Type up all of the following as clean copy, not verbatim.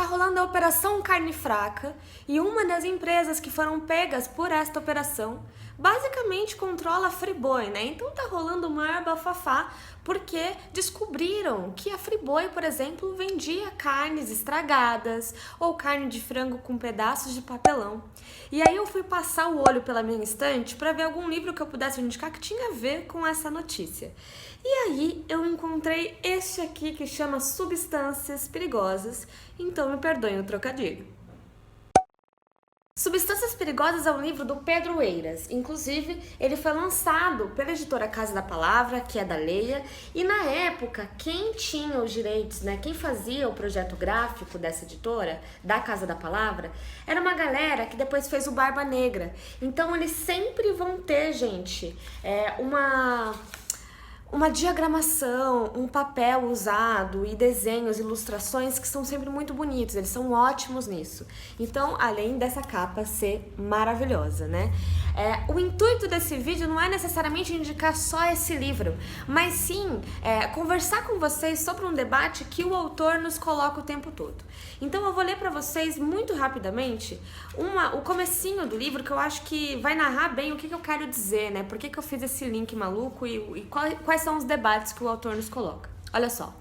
tá rolando a Operação Carne Fraca e uma das empresas que foram pegas por esta operação basicamente controla a Friboi, né? Então tá rolando o maior bafafá porque descobriram que a Friboi, por exemplo, vendia carnes estragadas ou carne de frango com pedaços de papelão. E aí eu fui passar o olho pela minha estante para ver algum livro que eu pudesse indicar que tinha a ver com essa notícia. E aí eu encontrei este aqui que chama Substâncias Perigosas, então me perdoem o trocadilho. Substâncias Perigosas é um livro do Pedro Eiras. Inclusive, ele foi lançado pela editora Casa da Palavra, que é da Leia, e na época, quem tinha os direitos, né, quem fazia o projeto gráfico dessa editora, da Casa da Palavra, era uma galera que depois fez o Barba Negra. Então, eles sempre vão ter, gente, uma diagramação, um papel usado e desenhos, ilustrações que são sempre muito bonitos, eles são ótimos nisso. Então, além dessa capa ser maravilhosa, né? O intuito desse vídeo não é necessariamente indicar só esse livro, mas sim conversar com vocês sobre um debate que o autor nos coloca o tempo todo. Então, eu vou ler para vocês muito rapidamente o comecinho do livro, que eu acho que vai narrar bem o que eu quero dizer, né? Por que eu fiz esse link maluco e quais são os debates que o autor nos coloca. Olha só.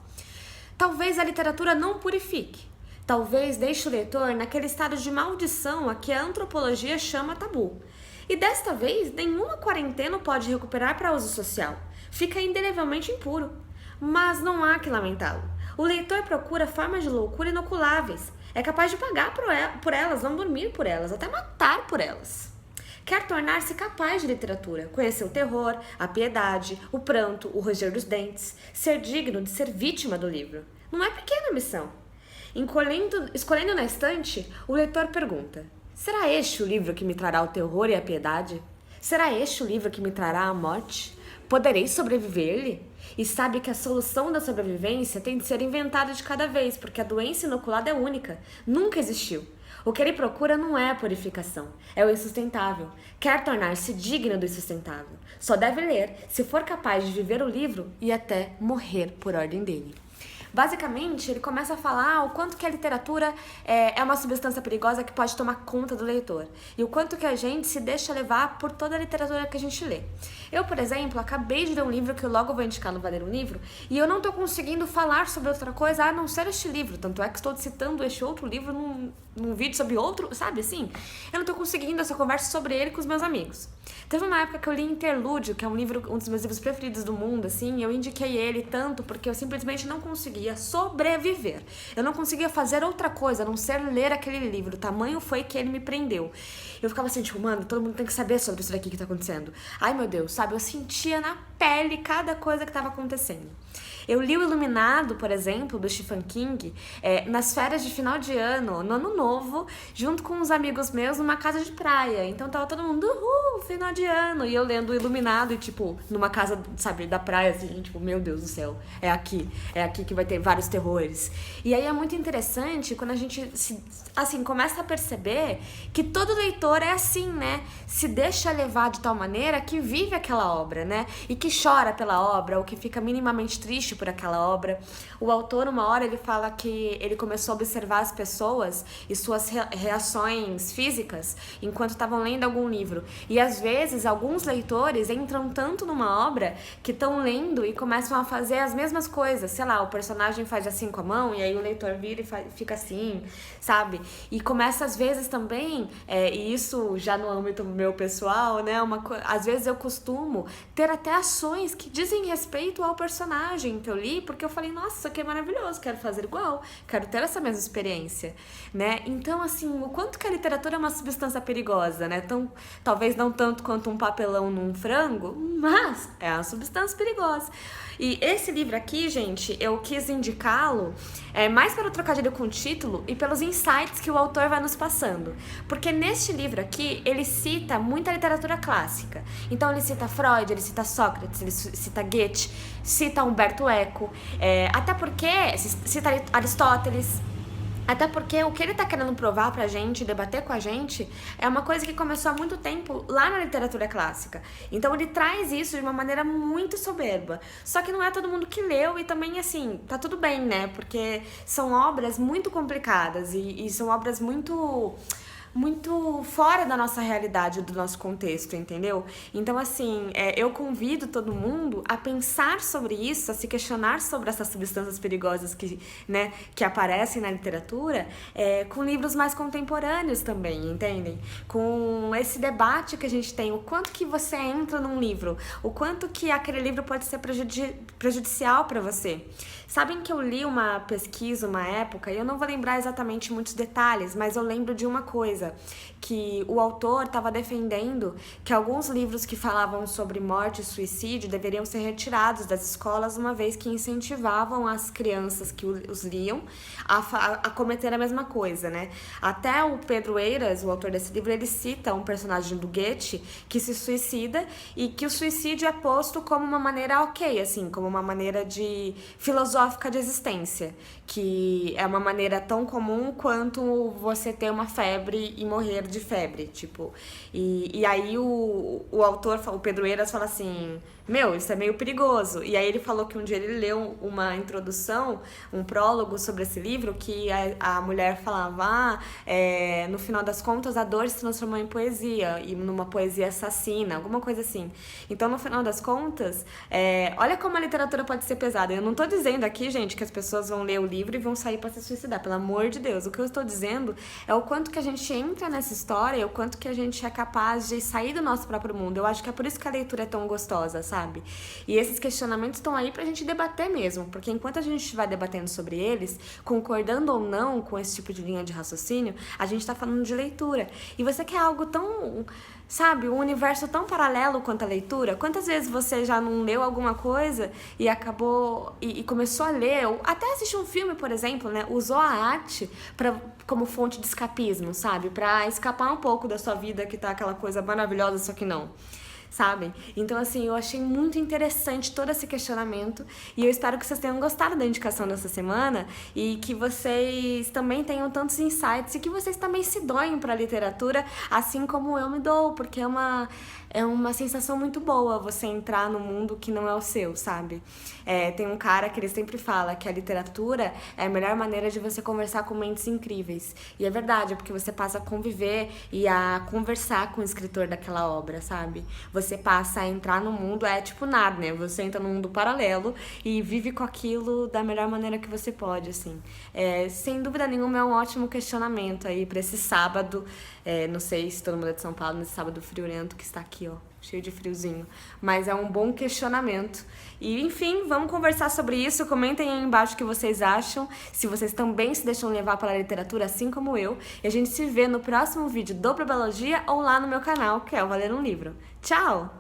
Talvez a literatura não purifique. Talvez deixe o leitor naquele estado de maldição a que a antropologia chama tabu. E desta vez, nenhuma quarentena pode recuperar para uso social. Fica indelevelmente impuro. Mas não há que lamentá-lo. O leitor procura formas de loucura inoculáveis. É capaz de pagar por elas, não dormir por elas, até matar por elas. Quer tornar-se capaz de literatura, conhecer o terror, a piedade, o pranto, o ranger dos dentes, ser digno de ser vítima do livro. Não é pequena a missão. Escolhendo na estante, o leitor pergunta: será este o livro que me trará o terror e a piedade? Será este o livro que me trará a morte? Poderei sobreviver-lhe? E sabe que a solução da sobrevivência tem de ser inventada de cada vez, porque a doença inoculada é única, nunca existiu. O que ele procura não é a purificação, é o insustentável. Quer tornar-se digno do insustentável. Só deve ler, se for capaz de viver o livro e até morrer por ordem dele. Basicamente, ele começa a falar o quanto que a literatura é uma substância perigosa que pode tomar conta do leitor. E o quanto que a gente se deixa levar por toda a literatura que a gente lê. Eu, por exemplo, acabei de ler um livro que eu logo vou indicar no Valer um Livro, e eu não estou conseguindo falar sobre outra coisa a não ser este livro. Tanto é que estou citando este outro livro num vídeo sobre outro, sabe assim? Eu não estou conseguindo essa conversa sobre ele com os meus amigos. Teve uma época que eu li Interlúdio, que é um dos meus livros preferidos do mundo, assim, e eu indiquei ele tanto porque eu simplesmente não conseguia sobreviver. Eu não conseguia fazer outra coisa a não ser ler aquele livro. O tamanho foi que ele me prendeu. Eu ficava assim, tipo, mano, todo mundo tem que saber sobre isso daqui que tá acontecendo. Ai, meu Deus, sabe? Eu sentia na pele cada coisa que tava acontecendo. Eu li o Iluminado, por exemplo, do Stephen King, nas férias de final de ano, no ano novo, junto com uns amigos meus numa casa de praia. Então tava todo mundo, final de ano, e eu lendo o Iluminado e, tipo, numa casa, sabe, da praia, assim, tipo, meu Deus do céu, é aqui que vai ter vários terrores. E aí é muito interessante quando a gente, começa a perceber que todo leitor é assim, né? Se deixa levar de tal maneira que vive aquela obra, né? E que chora pela obra, ou que fica minimamente triste por aquela obra. O autor, uma hora, ele fala que ele começou a observar as pessoas e suas reações físicas enquanto estavam lendo algum livro. E às vezes, alguns leitores entram tanto numa obra que estão lendo e começam a fazer as mesmas coisas. Sei lá, o personagem faz assim com a mão e aí o leitor vira e fica assim, sabe? E começa às vezes também, e isso já no âmbito meu pessoal, né? Às vezes eu costumo ter até ações que dizem respeito ao personagem que eu li, porque eu falei, nossa, isso aqui é maravilhoso, quero fazer igual, quero ter essa mesma experiência, né? Então, assim, o quanto que a literatura é uma substância perigosa, né? Então, talvez não tanto quanto um papelão num frango, mas é uma substância perigosa. E esse livro aqui, gente, eu quis indicá-lo mais para o trocadilho com o título e pelos insights que o autor vai nos passando. Porque neste livro aqui, ele cita muita literatura clássica. Então ele cita Freud, ele cita Sócrates, ele cita Goethe, cita Humberto Eco, até porque cita Aristóteles. Até porque o que ele tá querendo provar pra gente, debater com a gente, é uma coisa que começou há muito tempo lá na literatura clássica. Então ele traz isso de uma maneira muito soberba. Só que não é todo mundo que leu e também, assim, tá tudo bem, né? Porque são obras muito complicadas e são obras muito fora da nossa realidade, do nosso contexto, entendeu? Então, assim, eu convido todo mundo a pensar sobre isso, a se questionar sobre essas substâncias perigosas que aparecem na literatura, com livros mais contemporâneos também, entendem? Com esse debate que a gente tem, o quanto que você entra num livro, o quanto que aquele livro pode ser prejudicial para você. Sabem que eu li uma pesquisa uma época, e eu não vou lembrar exatamente muitos detalhes, mas eu lembro de uma coisa, que o autor estava defendendo que alguns livros que falavam sobre morte e suicídio deveriam ser retirados das escolas, uma vez que incentivavam as crianças que os liam a cometer a mesma coisa, né? Até o Pedro Eiras, o autor desse livro, ele cita um personagem do Goethe que se suicida e que o suicídio é posto como uma maneira ok, assim, como uma maneira filosófica de existência, que é uma maneira tão comum quanto você ter uma febre e morrer de febre, tipo. E aí o autor, o Pedro Eiras, fala assim, isso é meio perigoso. E aí ele falou que um dia ele leu uma introdução, um prólogo sobre esse livro, que a mulher falava, no final das contas a dor se transformou em poesia, e numa poesia assassina, alguma coisa assim. Então, no final das contas, olha como a literatura pode ser pesada. Eu não tô dizendo aqui, gente, que as pessoas vão ler o livro e vão sair pra se suicidar, pelo amor de Deus. O que eu estou dizendo é o quanto que a gente entra nessa história, o quanto que a gente é capaz de sair do nosso próprio mundo. Eu acho que é por isso que a leitura é tão gostosa, sabe? E esses questionamentos estão aí pra gente debater mesmo, porque enquanto a gente vai debatendo sobre eles, concordando ou não com esse tipo de linha de raciocínio, a gente tá falando de leitura. E você quer algo tão, sabe, um universo tão paralelo quanto a leitura? Quantas vezes você já não leu alguma coisa e acabou e começou a ler, ou até assistir um filme, por exemplo, né? Usou a arte como fonte de escapismo, sabe? Pra escapar um pouco da sua vida que tá aquela coisa maravilhosa, só que não. Sabem? Então, assim, eu achei muito interessante todo esse questionamento e eu espero que vocês tenham gostado da indicação dessa semana e que vocês também tenham tantos insights e que vocês também se doem pra literatura, assim como eu me dou, porque é uma sensação muito boa você entrar num mundo que não é o seu, sabe? Tem um cara que ele sempre fala que a literatura é a melhor maneira de você conversar com mentes incríveis. E é verdade, porque você passa a conviver e a conversar com o escritor daquela obra, sabe? Você passa a entrar no mundo, tipo Nárnia, você entra num mundo paralelo e vive com aquilo da melhor maneira que você pode, assim. Sem dúvida nenhuma é um ótimo questionamento aí pra esse sábado, não sei se todo mundo é de São Paulo, nesse sábado friorento que está aqui, ó, cheio de friozinho, mas é um bom questionamento. E enfim, vamos conversar sobre isso, comentem aí embaixo o que vocês acham, se vocês também se deixam levar pela literatura assim como eu, e a gente se vê no próximo vídeo do Probologia ou lá no meu canal, que é o Valer um Livro. Tchau!